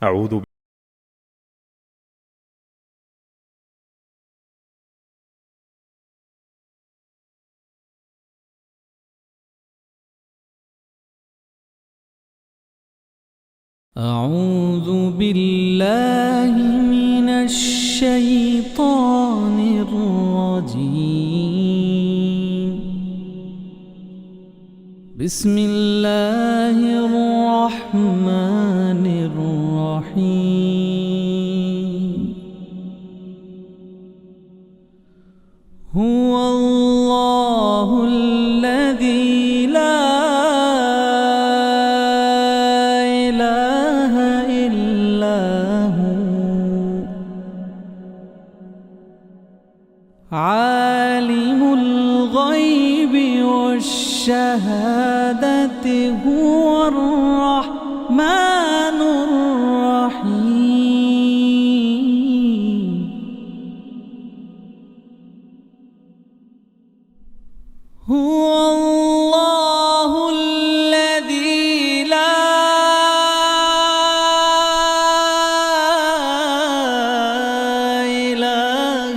أعوذ أعوذ بالله من الشيطان الرجيم. بسم الله الرحمن الرحيم. هو الله الذي لا إله إلا هو عالم الغيب والشهادة هو الرحمن الرحيم. هو الله الذي لا إله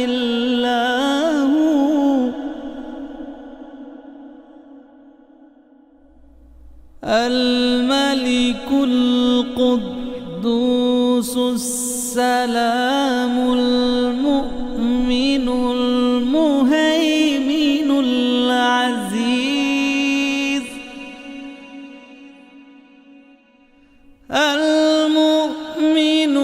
إلا هو الملك القدوس السلام المؤمن المهيمن العزيز المؤمن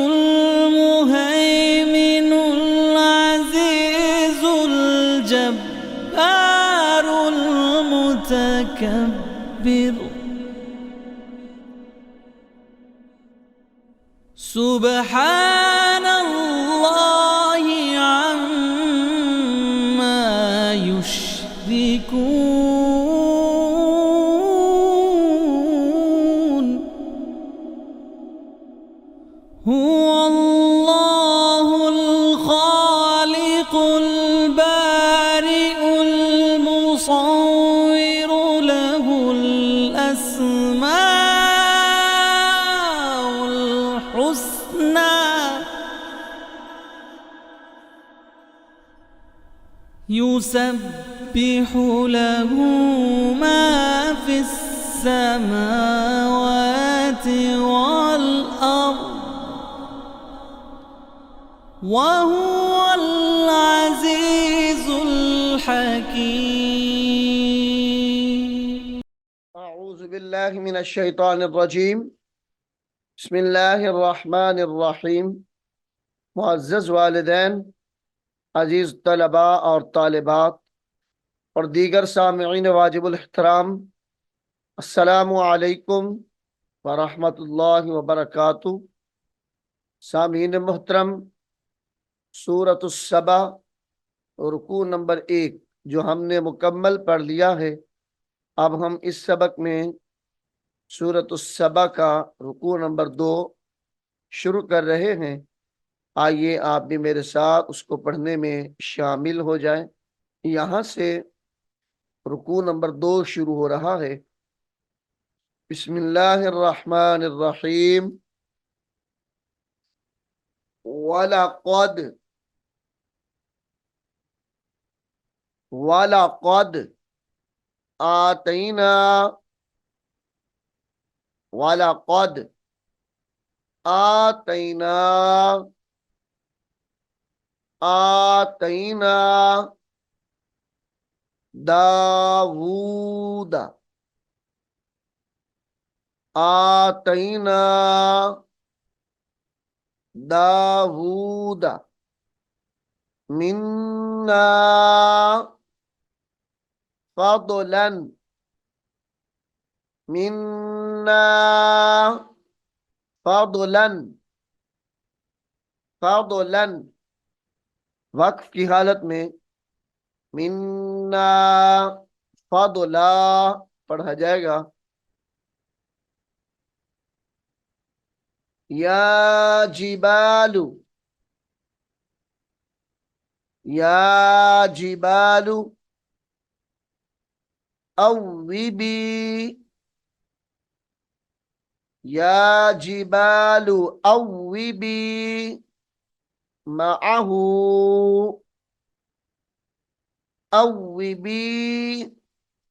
المهيمن العزيز الجبار المتكبر سبحان الله عما يشركون. هو الله الخالق البارئ المصور له الأسماء الحسنى يسبح له ما في السماوات والأرض وهو العزيز الحكيم. أعوذ بالله من الشيطان الرجيم. بسم الله الرحمن الرحيम. मुअज़्ज़ज़ वालिदैन, अजीज़ तलबा और तालिबात और दीगर सामिईन वाजिबुल एहतराम, अस्सलामु अलैकुम व रहमतुल्लाहि व बरकातुहू। सामीन मोहतरम, सूरतुस सबा रुकू नंबर 1 जो हमने मुकम्मल पढ़ लिया है। अब हम इस सबक में सूरतुस सबा का रुकू नंबर 2 शुरू कर रहे हैं। आइए आप भी मेरे साथ उसको पढ़ने में शामिल हो जाएं। यहाँ से रुकू नंबर 2 शुरू हो रहा है। बिस्मिल्लाहिर्रहमानिर्रहीम। वलक़द वलक़द आतैना वलक़द आतैना आतैना दावूद आतैना दावूद मिन्ना फदलन मिन्ना फदलन फदलन वक्फ की हालत में मिन्ना फदला पढ़ा जाएगा। या जिबालू या जिबालू अव्विबी या जिबालु अव्विबी मअहू अव्विबी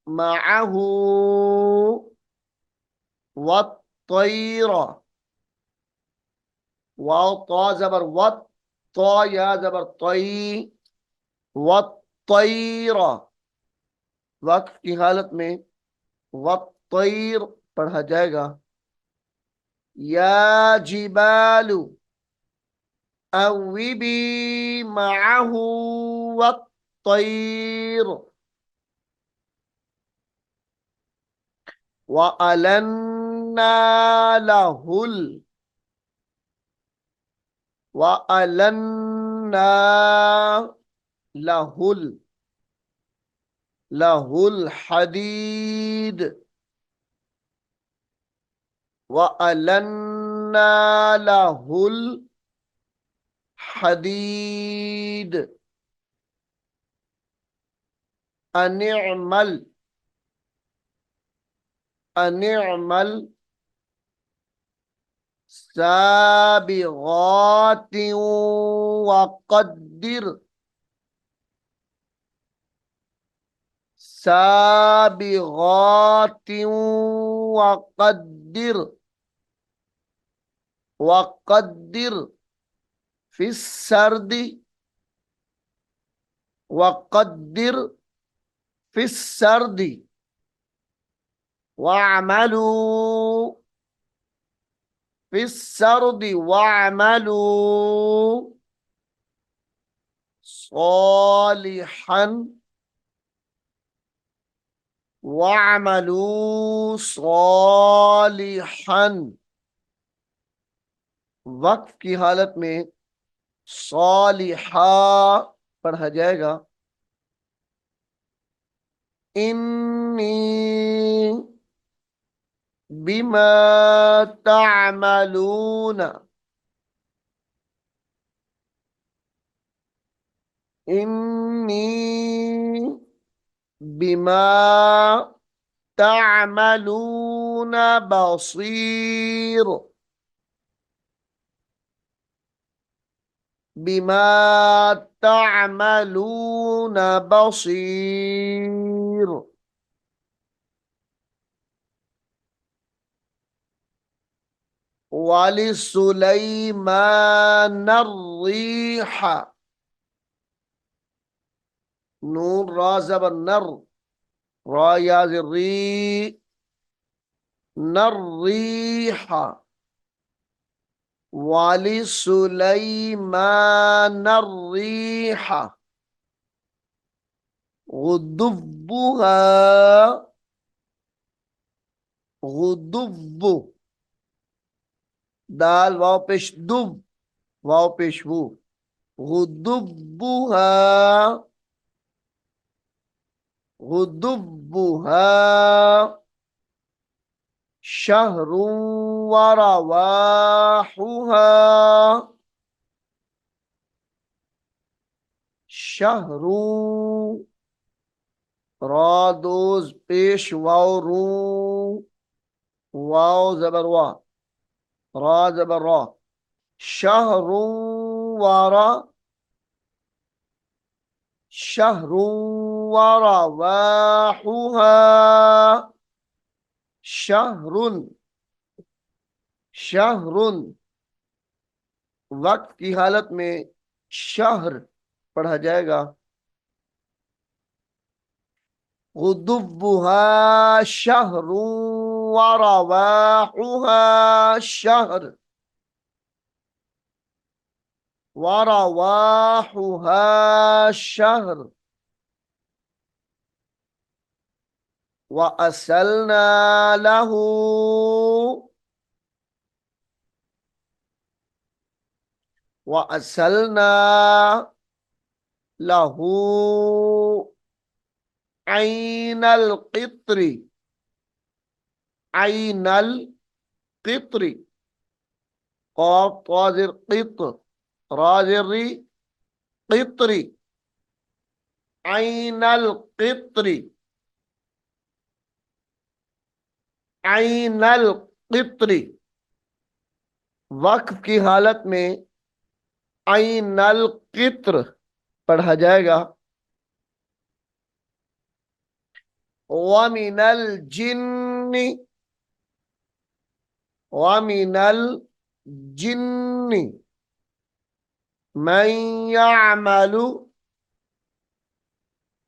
मअहू वत्तैर वाव तो जबर वत तो या जबर तई वत्तैर वक्फ की हालत में वत्तैर पढ़ा जाएगा। या जिबालु अव्विबी मअहू वत्तैर वअलन्ना लहुल वअलन्ना लहुल लहुल हदीद वअलन्ना लहुल हदीद अनिअमल अनिअमल साबिगातिन वक़द्दिर साबिगातिन वक़द्दिर वक़द्दिर फिस सर्दी वक़द्दिर फिस सर्दी वअमलू फिस सर्दी वअमलू सालिहन वअमलू सालिहन वक्फ की हालत में सालिहा पढ़ा जाएगा। इन्नी बिमा तामलून इन्नी बिमा तामलून बसीर बिमा तामलून बसीर वाली सुलैमान अर्रीह नून रा जबर नर रा या री नर्रीह वाली सुलैमान अर्रीह गुदुब्बुहा गुदुब्बु दाल वाव पेश दुब वाव पेश वू गुदुब्बुहा गुदुब्बुहा शहरु वरवाहुहा शहरु रा दोज पेश वाव रू वाव जबर वा रा जबर रा शहरु वरा शहरु वरवाहुहा शहरुन शहरुन वक्त की हालत में शहर पढ़ा जाएगा। गुदुब्बुहा शहरु वरवाहुहा शहर वरवाहुहा शहर वअसलना लहू वअसलना लहू ऐनल क़ित्री ऐनल क़ित्री क़ाफ़ ताज़िर क़ित राज़िरी क़ित्री ऐनल क़ित्री ऐनल क़ित्री वक्फ की हालत में ऐनल कित्र पढ़ा जाएगा। वमिनल जिन्नी, वमिनल जिन्नी मन यअमलु,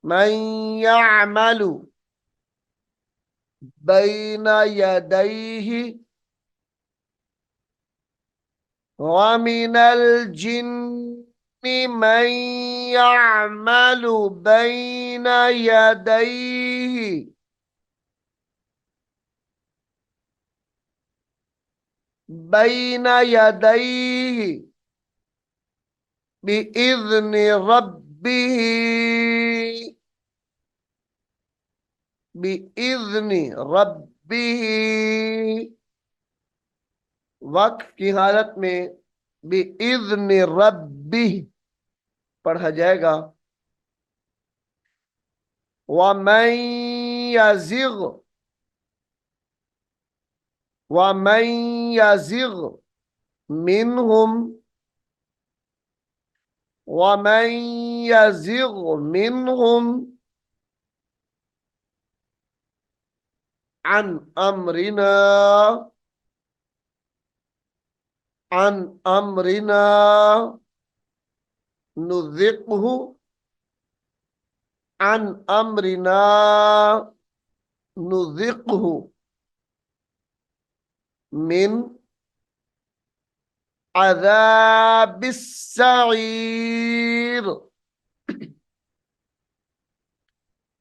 मन यअमलु बैन यदैहि, वमिनल जिन्नि मन यअमलु बैन यदैहि, बैन यदैहि बिइज़्नि रब्बिही, बिइज़्नि रब्बिही। वक्फ की हालत में बिइज़्नि रब्बिही पढ़ा जाएगा। वमन यज़िग, वमन यज़िग मिनहुम, वमन यज़िग मिनहुम अन अमरिना, अन अमरिना नुज़िक़हु, अन अमरिना नुज़िक़हु मिन अज़ाबिस सईर,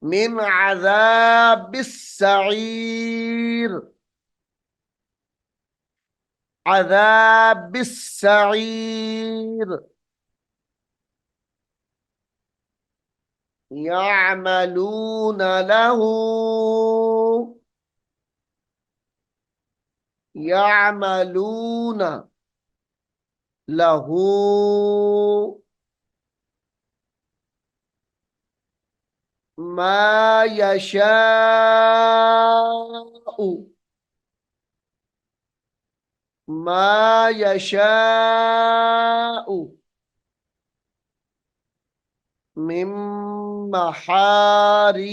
मिन अज़ाबिस सईर, अज़ाबिस सईर। यअमलून लहू, यअमलून लहू मा यशाउ, मा यशाउ मिन महारीबा,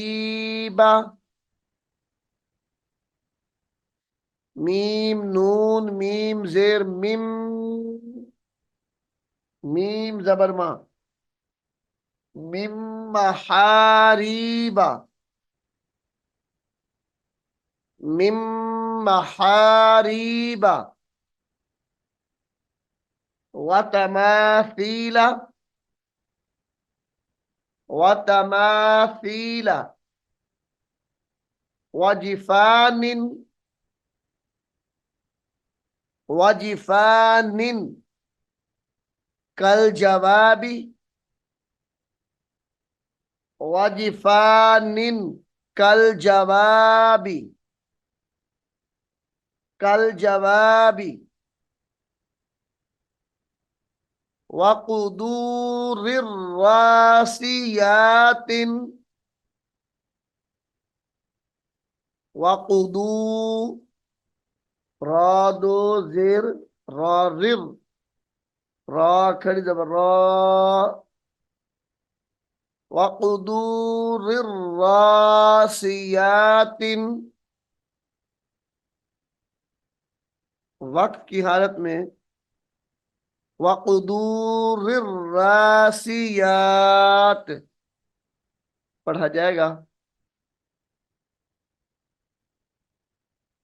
मीम नून मीम जेर मिम, मीम जबर मा, मिम महारीबा, मिम महारीबा वतमासीला, वतमासीला वजिफानिन, वजिफानिन कल जवाबी, वजिफानिन कल जवाबी, कल जवाबी वक़ुदूरिर रासियातिन, वक़ुदू रादो ज़ेर रारिर, रा खड़ी जबर रा, वक़ुदूरिर रासियातिन। वक्त की हालत में वक़ुदूरिर रासियात पढ़ा जाएगा।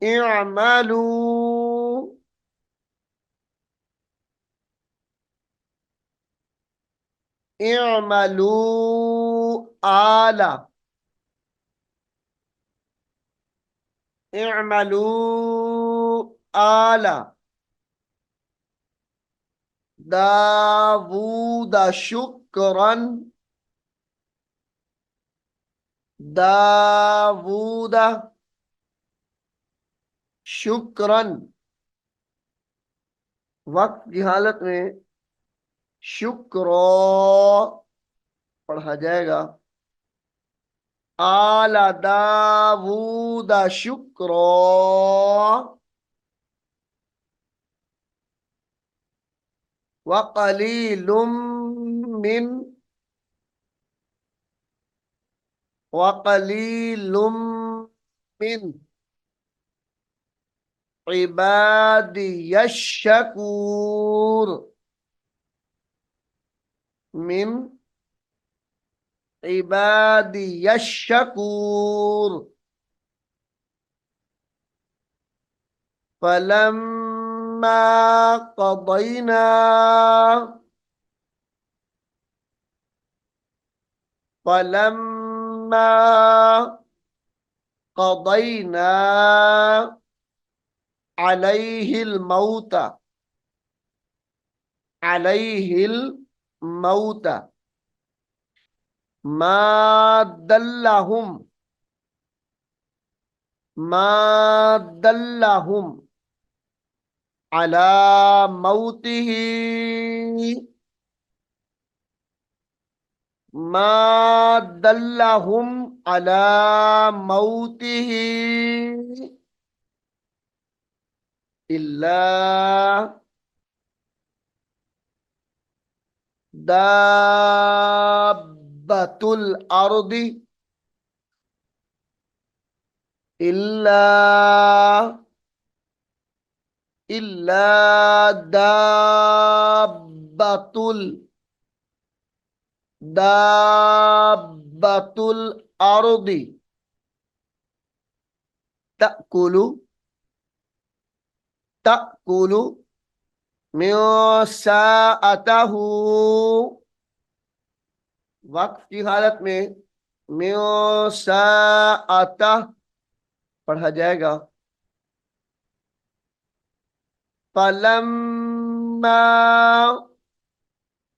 इअमलू, इअमलू आला, इअमलू आला दावूद शुक्रन, दावूद शुक्रन। वक्त की हालत में शुक्र पढ़ा जाएगा। आला दावूद शुक्र वक़लीलुम मिन वक़लीलुम मिन इबादियश शकूर मिन इबादियश शकूर फलम्मा क़दैना फलम्मा क़दैना अलैहिल मौत अलैहिल मौत मा दल्लहुम अला मौतिही मा दल्लहुम अला मौतिही इल्ला दाब्बतुल अर्दी इल्ला दाब्बतुल अर्दी तअकुलु तअकुलु मिन साअतहु वक्फ की हालत में मिन साअतह पढ़ा जाएगा। फलम्मा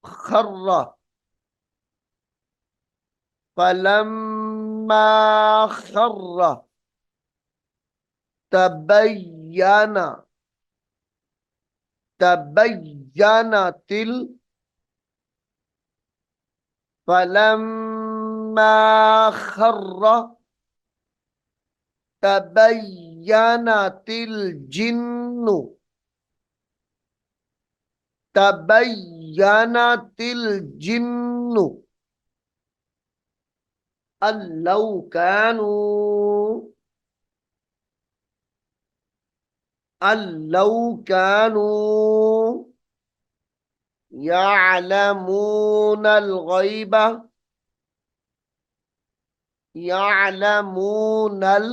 खर्रा फलम्मा खर्रा तबय्यना तबय्यनतिल फलम्मा खर्रा तबय्यनतिल जिन्नु तबय्यनतिल जिन्नु अल्लौ कानू यअलमूनल गैबा यअलमूनल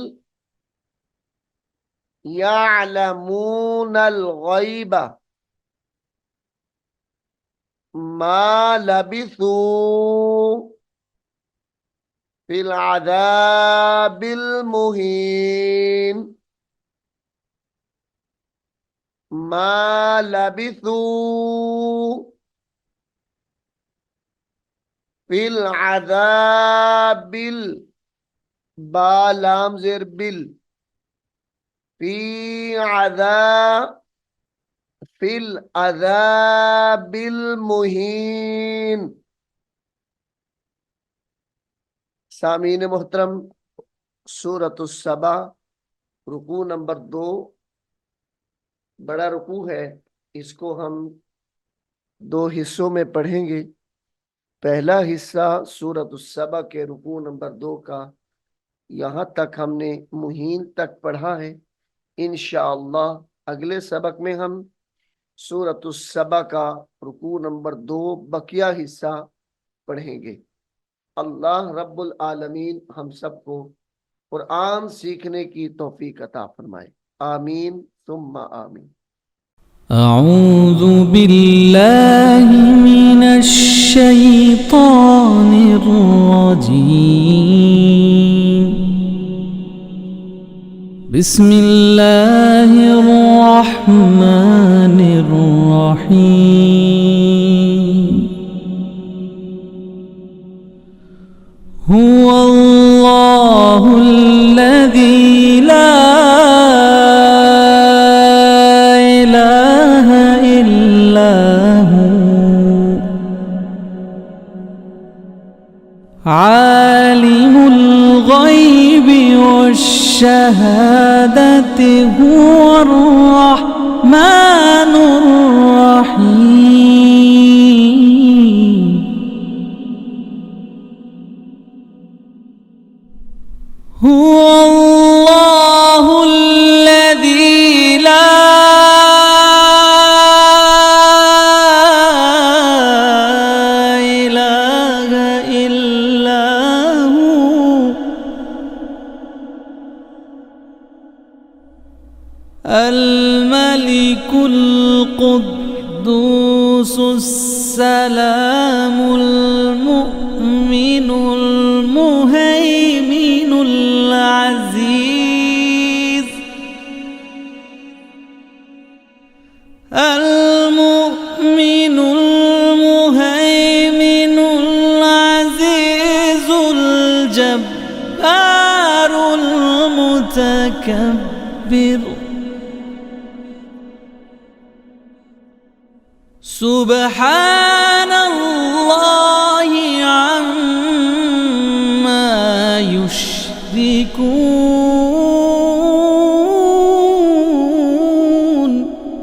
गैबा मा लबिथू फिल अज़ाबिल मुहीन मा लबिथू फिल अज़ाबिल बालाम ज़ेर बिल फिल अज़ाबिल मुहीन। सामीन मोहतरम, सूरतुस सबा रुकू नंबर 2 बड़ा रुकू है। इसको हम 2 हिस्सों में पढ़ेंगे। पहला हिस्सा सूरतुस सबा के रुकू नंबर 2 का यहाँ तक हमने मुहीन तक पढ़ा है। इंशाअल्लाह अगले सबक में हम सूरतुस सबा का रुकू नंबर 2 बकिया हिस्सा पढ़ेंगे। अल्लाह रब्बुल आलमीन हम सबको कुरान सीखने की तौफीक अता फरमाए। आमीन सुम्मा आमीन। अऊज़ु बिल्लाहि मिनश शैतानिर रजीम। बिस्मिल्लाहिर रहमानिर रहीम। हुवल्लाहुल्लज़ी ला इलाहा इल्ला हु आलिमुल गैबि वश्शहादति हुवर रहमानुर रहीम। الملك القدوس السلام المؤمن المهيمن العزيز المؤمن المهيمن العزيز الجبار المتكبر سبحان الله عما يشركون